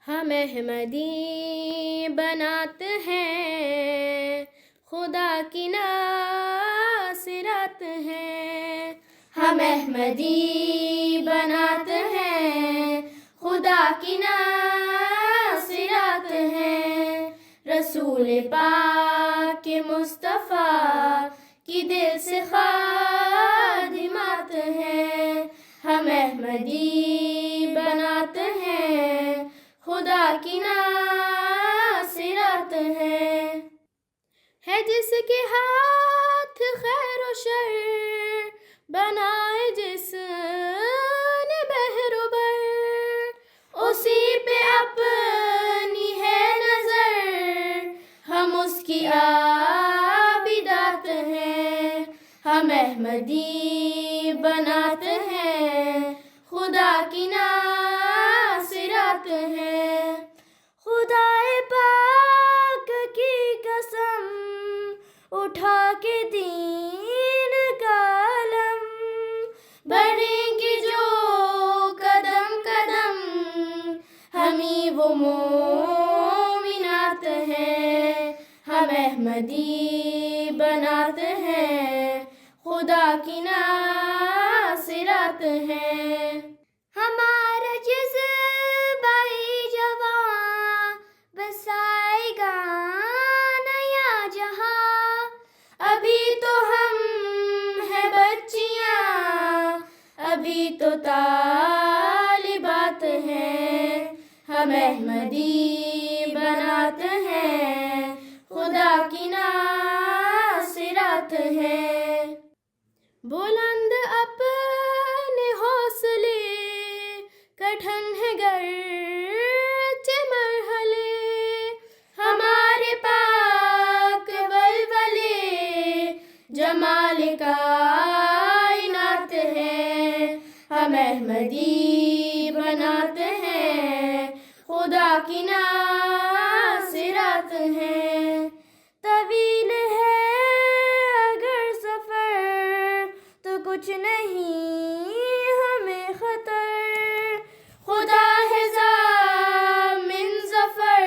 ہم احمدی بناتے ہیں، خدا کی ناصرت ہیں۔ ہم احمدی بناتے ہیں، خدا کی ناصرت ہیں۔ رسول پاک کے مصطفیٰ کی دل سے خادمات ہیں۔ ہم احمدی بناتے ہیں، خدا کی ناصرت ہے جس کے ہاتھ خیر و شر، بنائے جس نے بحر و بر، اسی پہ اپنی ہے نظر، ہم اس کی عابدات ہیں۔ ہم احمدی بناتے ہیں، خدا کی ناصرت ہیں۔ خدائے پاک کی قسم اٹھا کے دین کا علم، بڑھیں گے جو قدم قدم، ہمیں وہ مومنات ہیں۔ ہم احمدی بناتے ہیں، خدا کی ناصرت ہیں۔ ہمارا جذبہ جواں بسائے گا نیا جہاں، ابھی تو ہم ہیں بچیاں، ابھی تو طالبات ہیں۔ ہم احمدی بناتے ہیں، خدا کی ناصرت ہیں۔ بلند اپنے حوصلے، کٹھن ہے گرچہ مرحلے، ہمارے پاک ولولے جمال کائنات ہیں۔ ہم احمدی بناتے ہیں، خدا کی ناصرت ہیں۔ طویل ہے اگر سفر تو کچھ نہیں ہمیں خطر، خدا ہے ضامن ظفر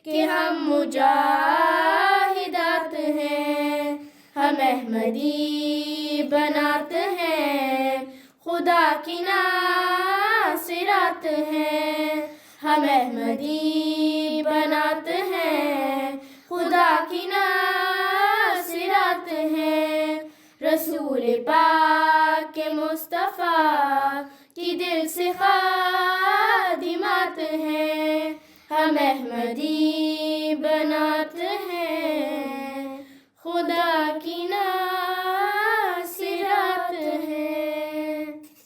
کہ ہم مجاہدات ہیں۔ ہم احمدی بناتے ہیں، خدا کی ناصرت ہیں۔ ہم احمدی بناتے ہیں، خدا کی ناصرت ہیں۔ رسول پاک کے مصطفیٰ کی دل سے خادمات ہیں۔ ہم احمدی بناتے ہیں۔